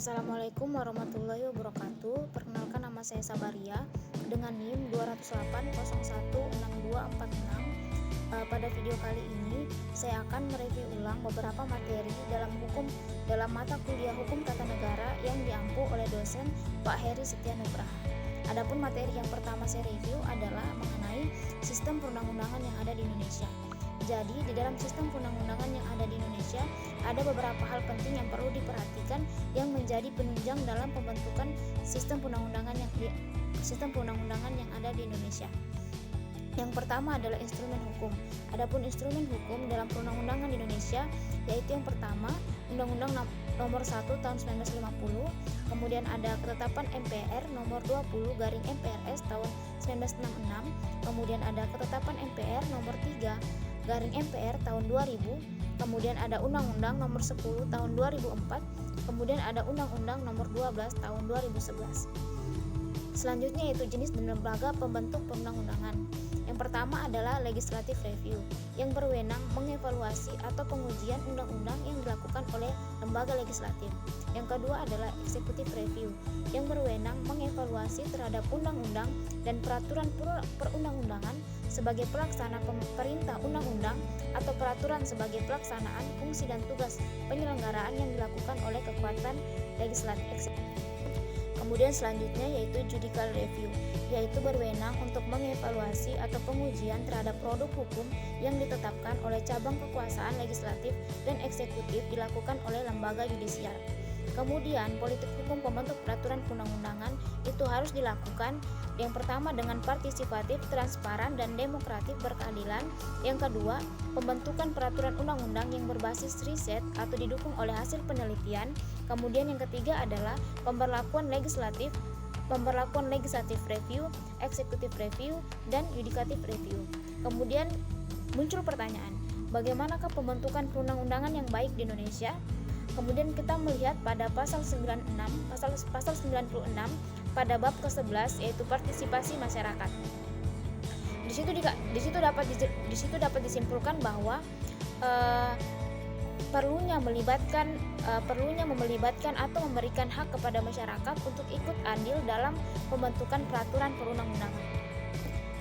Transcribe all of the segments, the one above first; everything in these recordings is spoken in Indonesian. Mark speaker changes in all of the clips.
Speaker 1: Assalamualaikum warahmatullahi wabarakatuh. Perkenalkan, nama saya Sabaria dengan NIM 208016246. Pada video kali ini saya akan mereview ulang beberapa materi dalam mata kuliah Hukum Tata Negara yang diampu oleh dosen Pak Heri Setia Nugraha. Adapun materi yang pertama saya review adalah mengenai sistem perundang-undangan yang ada di Indonesia. Jadi, di dalam sistem perundang-undangan yang ada di Indonesia, ada beberapa hal penting yang perlu diperhatikan yang menjadi penunjang dalam pembentukan sistem perundang-undangan yang ada di Indonesia. Yang pertama adalah instrumen hukum. Adapun instrumen hukum dalam perundang-undangan di Indonesia, yaitu yang pertama, Undang-Undang Nomor 1 Tahun 1950, kemudian ada Ketetapan MPR Nomor 20/MPRS Tahun 1966, kemudian ada Ketetapan MPR Nomor 3/MPR Tahun 2000, kemudian ada Undang-Undang Nomor 10 Tahun 2004, kemudian ada Undang-Undang Nomor 12 Tahun 2011. Selanjutnya yaitu jenis dan lembaga pembentuk perundang-undangan. Yang pertama adalah legislative review, yang berwenang mengevaluasi atau pengujian undang-undang yang dilakukan oleh lembaga legislatif. Yang kedua adalah executive review, yang berwenang mengevaluasi terhadap undang-undang dan peraturan perundang-undangan sebagai pelaksana perintah undang-undang atau peraturan sebagai pelaksanaan fungsi dan tugas penyelenggaraan yang dilakukan oleh kekuatan legislatif. Kemudian selanjutnya yaitu judicial review, yaitu berwenang untuk mengevaluasi atau pengujian terhadap produk hukum yang ditetapkan oleh cabang kekuasaan legislatif dan eksekutif dilakukan oleh lembaga yudisial. Kemudian politik hukum pembentuk peraturan perundang-undangan itu harus dilakukan yang pertama dengan partisipatif, transparan, dan demokratik berkeadilan. Yang kedua, pembentukan peraturan undang-undang yang berbasis riset atau didukung oleh hasil penelitian. Kemudian yang ketiga adalah pemberlakuan legislative review, executive review, dan judicative review. Kemudian muncul pertanyaan, bagaimanakah pembentukan perundang-undangan yang baik di Indonesia? Kemudian kita melihat pada pasal 96 pada bab ke-11 yaitu partisipasi masyarakat. Di situ dapat disimpulkan bahwa perlunya melibatkan atau memberikan hak kepada masyarakat untuk ikut andil dalam pembentukan peraturan perundang-undangan.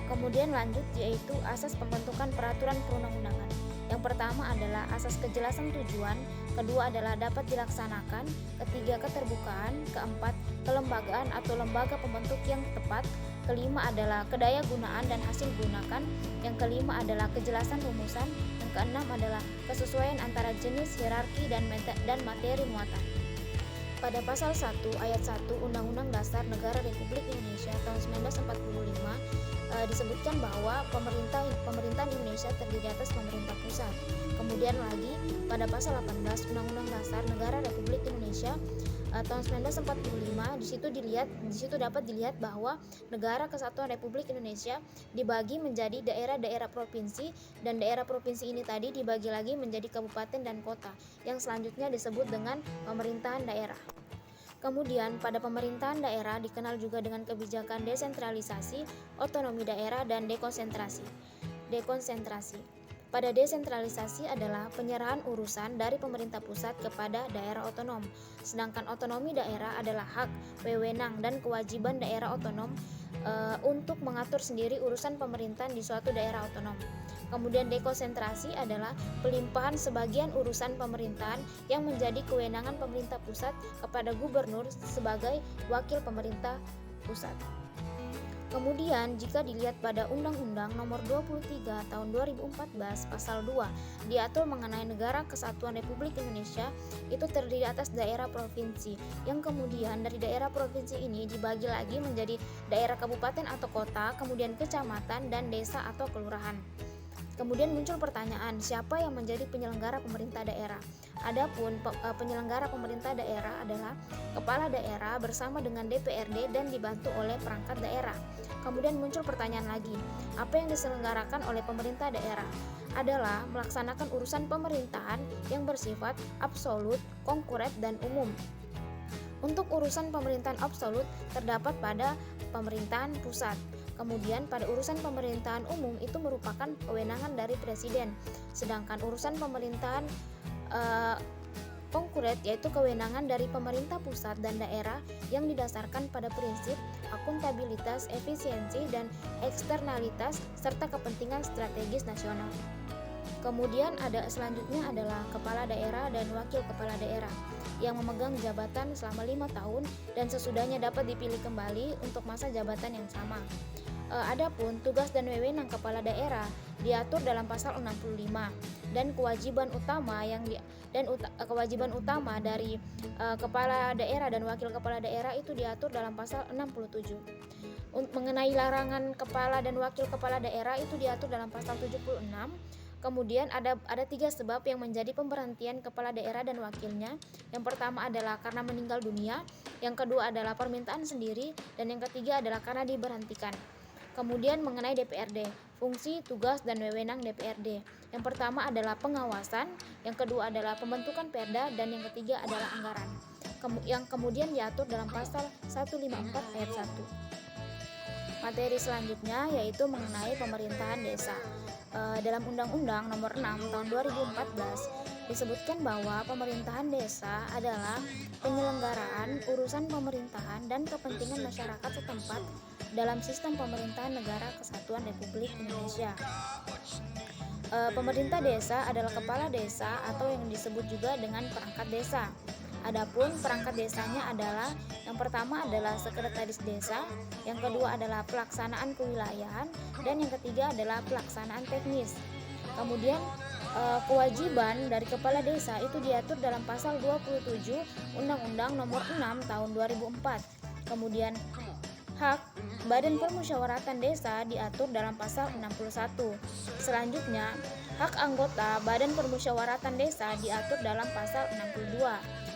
Speaker 1: Kemudian lanjut yaitu asas pembentukan peraturan perundang-undangan. Yang pertama adalah asas kejelasan tujuan, kedua adalah dapat dilaksanakan, ketiga keterbukaan, keempat kelembagaan atau lembaga pembentuk yang tepat, kelima adalah kedaya gunaan dan hasil gunakan, yang kelima adalah kejelasan rumusan, yang keenam adalah kesesuaian antara jenis, hierarki, dan materi muatan. Pada pasal 1 ayat 1 Undang-Undang Dasar Negara Republik Indonesia tahun 1945 disebutkan bahwa pemerintahan Indonesia terdiri atas pemerintah pusat. Kemudian lagi pada pasal 18 Undang-Undang Dasar Negara Republik Indonesia tahun 1945 di situ dapat dilihat bahwa Negara Kesatuan Republik Indonesia dibagi menjadi daerah-daerah provinsi, dan daerah provinsi ini tadi dibagi lagi menjadi kabupaten dan kota yang selanjutnya disebut dengan pemerintahan daerah. Kemudian pada pemerintahan daerah dikenal juga dengan kebijakan desentralisasi, otonomi daerah, dan dekonsentrasi. Pada desentralisasi adalah penyerahan urusan dari pemerintah pusat kepada daerah otonom, sedangkan otonomi daerah adalah hak, wewenang, dan kewajiban daerah otonom untuk mengatur sendiri urusan pemerintahan di suatu daerah otonom. Kemudian dekonsentrasi adalah pelimpahan sebagian urusan pemerintahan yang menjadi kewenangan pemerintah pusat kepada gubernur sebagai wakil pemerintah pusat. Kemudian jika dilihat pada Undang-Undang Nomor 23 Tahun 2014 Pasal 2 diatur mengenai Negara Kesatuan Republik Indonesia itu terdiri atas daerah provinsi, yang kemudian dari daerah provinsi ini dibagi lagi menjadi daerah kabupaten atau kota, kemudian kecamatan, dan desa atau kelurahan. Kemudian muncul pertanyaan, siapa yang menjadi penyelenggara pemerintah daerah? Adapun penyelenggara pemerintah daerah adalah kepala daerah bersama dengan DPRD dan dibantu oleh perangkat daerah. Kemudian muncul pertanyaan lagi, apa yang diselenggarakan oleh pemerintah daerah? Adalah melaksanakan urusan pemerintahan yang bersifat absolut, konkret, dan umum. Untuk urusan pemerintahan absolut terdapat pada pemerintahan pusat. Kemudian pada urusan pemerintahan umum itu merupakan kewenangan dari presiden. Sedangkan urusan pemerintahan Konkret yaitu kewenangan dari pemerintah pusat dan daerah yang didasarkan pada prinsip akuntabilitas, efisiensi, dan eksternalitas serta kepentingan strategis nasional. Kemudian selanjutnya adalah kepala daerah dan wakil kepala daerah yang memegang jabatan selama 5 tahun dan sesudahnya dapat dipilih kembali untuk masa jabatan yang sama. Adapun tugas dan wewenang kepala daerah diatur dalam pasal 65 dan kewajiban utama dari kepala daerah dan wakil kepala daerah itu diatur dalam pasal 67. Mengenai larangan kepala dan wakil kepala daerah itu diatur dalam pasal 76. Kemudian ada 3 sebab yang menjadi pemberhentian kepala daerah dan wakilnya. Yang pertama adalah karena meninggal dunia, yang kedua adalah permintaan sendiri, dan yang ketiga adalah karena diberhentikan. Kemudian mengenai DPRD, fungsi, tugas, dan wewenang DPRD. Yang pertama adalah pengawasan, yang kedua adalah pembentukan perda, dan yang ketiga adalah anggaran. Yang kemudian diatur dalam pasal 154 ayat 1. Materi selanjutnya yaitu mengenai pemerintahan desa. Dalam Undang-Undang Nomor 6 Tahun 2014 disebutkan bahwa pemerintahan desa adalah penyelenggaraan urusan pemerintahan dan kepentingan masyarakat setempat dalam sistem pemerintahan negara kesatuan Republik Indonesia. Pemerintah desa adalah kepala desa atau yang disebut juga dengan perangkat desa. Adapun perangkat desanya adalah yang pertama adalah sekretaris desa, yang kedua adalah pelaksanaan kewilayahan, dan yang ketiga adalah pelaksanaan teknis. Kemudian kewajiban dari kepala desa itu diatur dalam pasal 27 Undang-Undang Nomor 6 Tahun 2004. Kemudian hak Badan Permusyawaratan Desa diatur dalam pasal 61. Selanjutnya, hak anggota Badan Permusyawaratan Desa diatur dalam pasal 62.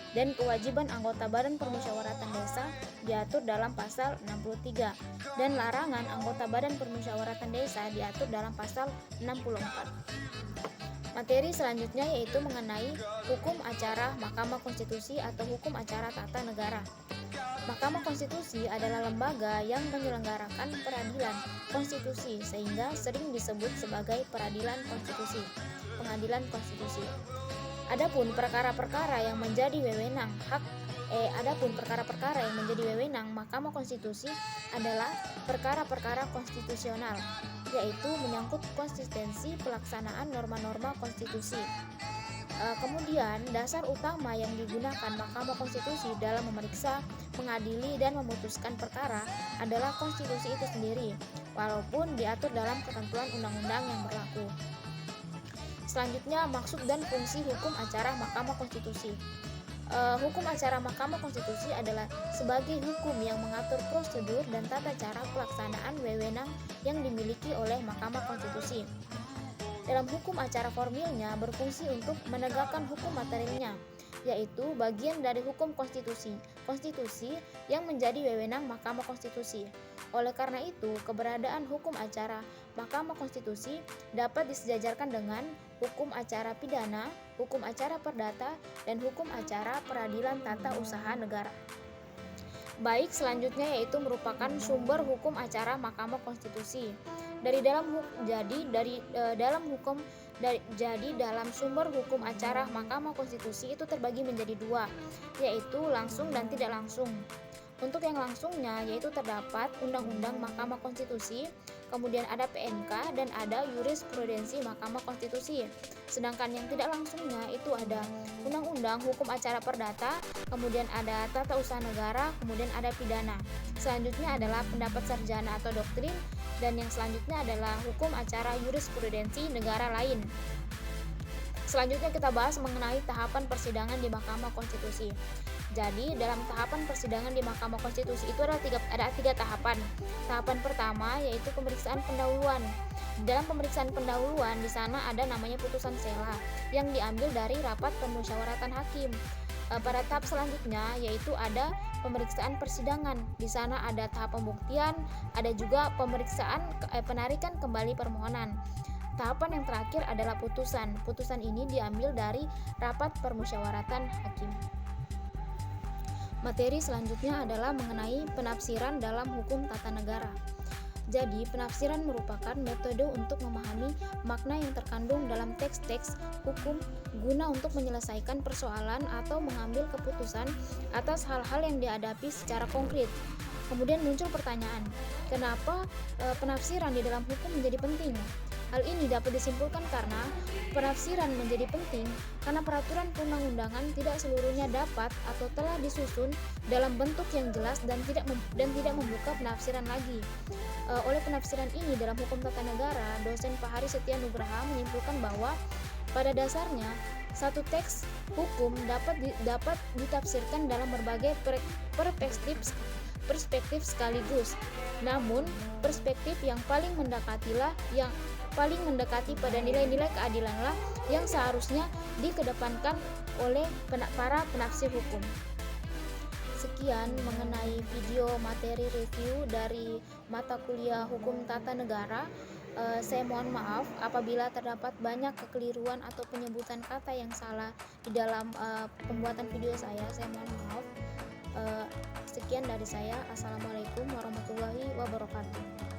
Speaker 1: Dan kewajiban anggota Badan Permusyawaratan Desa diatur dalam pasal 63. Dan larangan anggota Badan Permusyawaratan Desa diatur dalam pasal 64. Materi selanjutnya yaitu mengenai hukum acara Mahkamah Konstitusi atau hukum acara tata negara. Mahkamah Konstitusi adalah lembaga yang menyelenggarakan peradilan konstitusi sehingga sering disebut sebagai peradilan konstitusi, pengadilan konstitusi. Adapun perkara-perkara yang menjadi wewenang Mahkamah Konstitusi adalah perkara-perkara konstitusional, yaitu menyangkut konsistensi pelaksanaan norma-norma konstitusi. Kemudian dasar utama yang digunakan Mahkamah Konstitusi dalam memeriksa, mengadili, dan memutuskan perkara adalah konstitusi itu sendiri, walaupun diatur dalam ketentuan undang-undang yang berlaku. Selanjutnya, maksud dan fungsi hukum acara Mahkamah Konstitusi. Hukum acara Mahkamah Konstitusi adalah sebagai hukum yang mengatur prosedur dan tata cara pelaksanaan wewenang yang dimiliki oleh Mahkamah Konstitusi. Dalam hukum acara formilnya berfungsi untuk menegakkan hukum materialnya, yaitu bagian dari hukum konstitusi yang menjadi wewenang Mahkamah Konstitusi. Oleh karena itu, keberadaan hukum acara Mahkamah Konstitusi dapat disejajarkan dengan hukum acara pidana, hukum acara perdata, dan hukum acara peradilan tata usaha negara. Baik, selanjutnya yaitu merupakan sumber hukum acara Mahkamah Konstitusi. Dalam sumber hukum acara Mahkamah Konstitusi itu terbagi menjadi 2, yaitu langsung dan tidak langsung. Untuk yang langsungnya yaitu terdapat Undang-Undang Mahkamah Konstitusi, kemudian ada PMK, dan ada Jurisprudensi Mahkamah Konstitusi. Sedangkan yang tidak langsungnya itu ada Undang-Undang Hukum Acara Perdata, kemudian ada Tata Usaha Negara, kemudian ada Pidana. Selanjutnya adalah pendapat sarjana atau doktrin, dan yang selanjutnya adalah Hukum Acara Jurisprudensi negara lain. Selanjutnya kita bahas mengenai tahapan persidangan di Mahkamah Konstitusi. Jadi dalam tahapan persidangan di Mahkamah Konstitusi itu ada tiga tahapan. Tahapan pertama yaitu pemeriksaan pendahuluan. Dalam pemeriksaan pendahuluan di sana ada namanya putusan sela yang diambil dari rapat permusyawaratan hakim. Pada tahap selanjutnya yaitu ada pemeriksaan persidangan. Di sana ada tahap pembuktian, ada juga pemeriksaan penarikan kembali permohonan. Tahapan yang terakhir adalah putusan. Putusan ini diambil dari rapat permusyawaratan hakim. Materi selanjutnya adalah mengenai penafsiran dalam hukum tata negara. Jadi, penafsiran merupakan metode untuk memahami makna yang terkandung dalam teks-teks hukum guna untuk menyelesaikan persoalan atau mengambil keputusan atas hal-hal yang dihadapi secara konkret. Kemudian muncul pertanyaan, kenapa penafsiran di dalam hukum menjadi penting? Hal ini dapat disimpulkan karena penafsiran menjadi penting karena peraturan perundang-undangan tidak seluruhnya dapat atau telah disusun dalam bentuk yang jelas dan tidak membuka penafsiran lagi. Oleh penafsiran ini dalam hukum tata negara, dosen Pak Haris Setia Nugraha menyimpulkan bahwa pada dasarnya satu teks hukum dapat ditafsirkan dalam berbagai perspektif sekaligus. Namun, perspektif yang paling mendekati pada nilai-nilai keadilanlah yang seharusnya dikedepankan oleh para penafsir hukum. Sekian mengenai video materi review dari mata kuliah Hukum Tata Negara. Saya mohon maaf apabila terdapat banyak kekeliruan atau penyebutan kata yang salah di dalam pembuatan video saya. Saya mohon maaf. Sekian dari saya. Assalamualaikum warahmatullahi wabarakatuh.